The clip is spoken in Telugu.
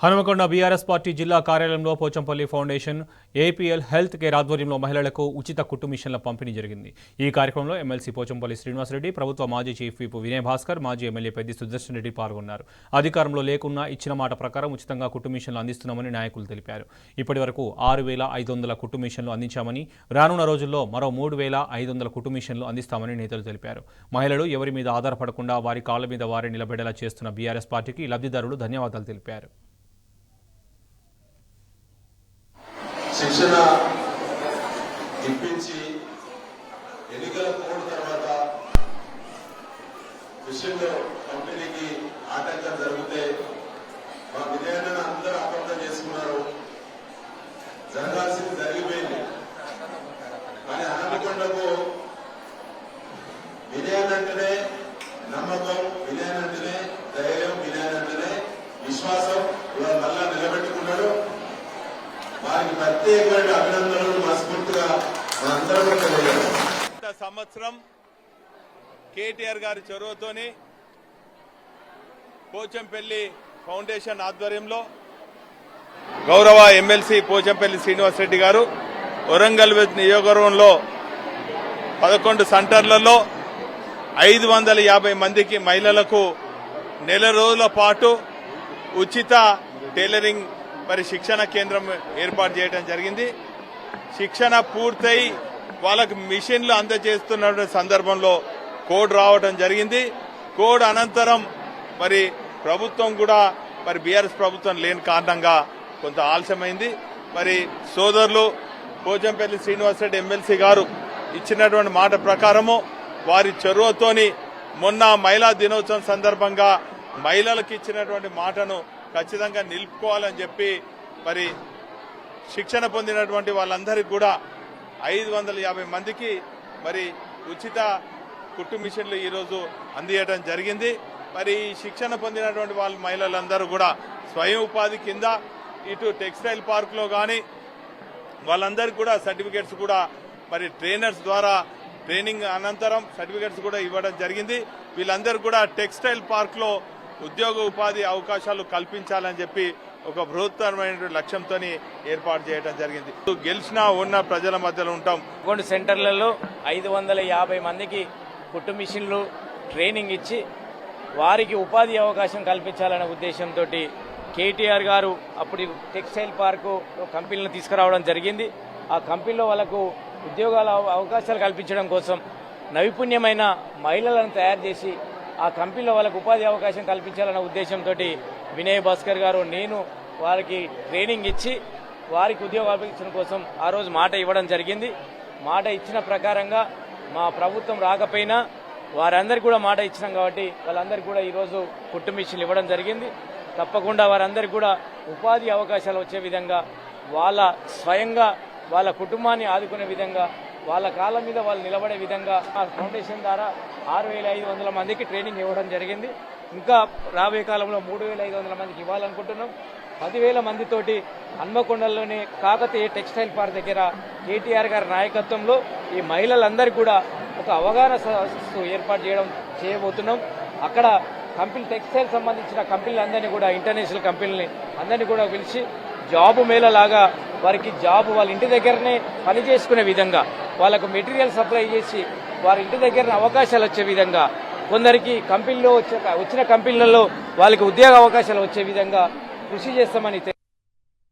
హనుమకొండ బీఆర్ఎస్ పార్టీ జిల్లా కార్యాలయంలో Pochampally foundation APL health care ఆధ్వర్యంలో మహిళలకు ఉచిత కుట్టు మిషన్ల పంపిణీ జరిగింది। ఈ కార్యక్రమంలో ఎమ్మెల్సీ పోచంపల్లి శ్రీనివాసరెడ్డి, ప్రభుత్వ మాజీ చీఫ్ విప్ వినయ్ భాస్కర్, మాజీ ఎమ్మెల్యే పెద్ది సుదర్శన్ రెడ్డి పాల్గొన్నారు। అధికారంలో లేకున్నా ఇచ్చిన మాట ప్రకారం ఉచితంగా కుట్టు మిషన్లు అందిస్తున్నామని నాయకులు తెలిపారు। ఇప్పటివరకు 6500 కుట్టు మిషన్లు అందించామని, రానున్న రోజుల్లో మరో 3500 కుట్టు మిషన్లు అందిస్తామని నేతలు తెలిపారు। మహిళలు ఎవరి మీద ఆధారపడకుండా వారి కాళ్ల మీద వారే నిలబడేలా చేస్తున్న బీఆర్ఎస్ పార్టీకి లబ్ధిదారులు ధన్యవాదాలు తెలిపారు। శిక్షణ ఇప్పించి ఎన్నికల కోడ్ తర్వాత విషయంలో కంపెనీకి ఆటంకం జరిగితే మా వినయాన్ని అందరూ అర్థం చేసుకున్నారు। జరగాల్సింది జరిగిపోయింది, కానీ హనుమకొండకు వినయానంటేనే నమ్మకం, వినయానంటేనే ధైర్యం, వినయానంటేనే విశ్వాసం ఇవాళ మళ్ళా నిలబెట్టుకున్నాడు। వారికి ప్రత్యేకమైన అభినందనలు మనస్ఫూర్తిగా మనందరం సంవత్సరం కేటీఆర్ గారి చొరవతోని పోచంపల్లి ఫౌండేషన్ ఆధ్వర్యంలో గౌరవ ఎమ్మెల్సీ పోచంపల్లి శ్రీనివాసరెడ్డి గారు వరంగల్ నియోజకవర్గంలో 11 సెంటర్లలో 550 మందికి మహిళలకు నెల రోజుల పాటు ఉచిత టైలరింగ్ శిక్షణ కేంద్రం ఏర్పాటు చేయడం జరిగింది। శిక్షణ పూర్తయి వాళ్ళకు మిషన్లు అందజేస్తున్న సందర్భంలో కోడ్ రావడం జరిగింది। కోడ్ అనంతరం ప్రభుత్వం కూడా బీఆర్ఎస్ ప్రభుత్వం లేని కారణంగా కొంత ఆలస్యమైంది। సోదరులు పోచంపల్లి శ్రీనివాసరెడ్డి ఎమ్మెల్సీ గారు ఇచ్చినటువంటి మాట ప్రకారము వారి చొరవతోని మొన్న మహిళా దినోత్సవం సందర్భంగా మహిళలకు ఇచ్చినటువంటి మాటను ఖచ్చితంగా నిలుపుకోవాలని చెప్పి శిక్షణ పొందినటువంటి వాళ్ళందరికీ కూడా 550 మందికి ఉచిత కుట్టు మిషన్లు ఈరోజు అందియడం జరిగింది। ఈ శిక్షణ పొందినటువంటి వాళ్ళ మహిళలందరూ కూడా స్వయం ఉపాధి కింద ఇటు టెక్స్టైల్ పార్క్ లో కానీ వాళ్ళందరికీ కూడా సర్టిఫికేట్స్ కూడా ట్రైనర్స్ ద్వారా ట్రైనింగ్ అనంతరం సర్టిఫికేట్స్ కూడా ఇవ్వడం జరిగింది। వీళ్ళందరూ కూడా టెక్స్టైల్ పార్క్ లో ఉద్యోగ ఉపాధి అవకాశాలు కల్పించాలని చెప్పి ఒక బృహత్తరమైన లక్ష్యంతో ఏర్పాటు చేయడం జరిగింది। గెలిచినా ఉన్న ప్రజల మధ్యలో ఉంటాం। కొన్ని సెంటర్లలో 550 మందికి కుట్టు మిషన్లు ట్రైనింగ్ ఇచ్చి వారికి ఉపాధి అవకాశం కల్పించాలనే ఉద్దేశంతో కేటీఆర్ గారు అప్పుడు టెక్స్టైల్ పార్కు కంపెనీలను తీసుకురావడం జరిగింది। ఆ కంపెనీలో వాళ్ళకు ఉద్యోగాల అవకాశాలు కల్పించడం కోసం నైపుణ్యమైన మహిళలను తయారు చేసి ఆ కంపెనీలో వాళ్ళకు ఉపాధి అవకాశం కల్పించాలన్న ఉద్దేశంతో వినయ్ భాస్కర్ గారు నేను వారికి ట్రైనింగ్ ఇచ్చి వారికి ఉద్యోగాలు కల్పించడం కోసం ఆ రోజు మాట ఇవ్వడం జరిగింది। మాట ఇచ్చిన ప్రకారంగా మా ప్రభుత్వం రాకపోయినా వారందరికీ కూడా మాట ఇచ్చినాం కాబట్టి వాళ్ళందరికీ కూడా ఈరోజు కుట్టు మిషన్లు ఇవ్వడం జరిగింది। తప్పకుండా వారందరికీ కూడా ఉపాధి అవకాశాలు వచ్చే విధంగా వాళ్ళ స్వయంగా వాళ్ళ కుటుంబాన్ని ఆదుకునే విధంగా వాళ్ళ కాళ్ళ మీద వాళ్ళు నిలబడే విధంగా ఆ ఫౌండేషన్ ద్వారా 6500 మందికి ట్రైనింగ్ ఇవ్వడం జరిగింది। ఇంకా రాబోయే కాలంలో 3500 మందికి ఇవ్వాలనుకుంటున్నాం। 10,000 మందితోటి హన్మకొండలోని కాకతీయ టెక్స్టైల్ పార్క్ దగ్గర కేటీఆర్ గారి నాయకత్వంలో ఈ మహిళలందరికీ కూడా ఒక అవగాహన సదస్సు ఏర్పాటు చేయబోతున్నాం। అక్కడ కంపెనీ టెక్స్టైల్ సంబంధించిన కంపెనీలందరినీ కూడా ఇంటర్నేషనల్ కంపెనీలని అందరినీ కూడా పిలిచి జాబ్ మేళలాగా వారికి జాబ్ వాళ్ళ ఇంటి దగ్గరనే పని చేసుకునే విధంగా వాళ్ళకు మెటీరియల్ సప్లై చేసి వారి ఇంటి దగ్గర అవకాశాలు వచ్చే విధంగా కొందరికి కంపెనీలో వచ్చిన కంపెనీలలో వాళ్ళకి ఉద్యోగ అవకాశాలు వచ్చే విధంగా కృషి చేస్తామని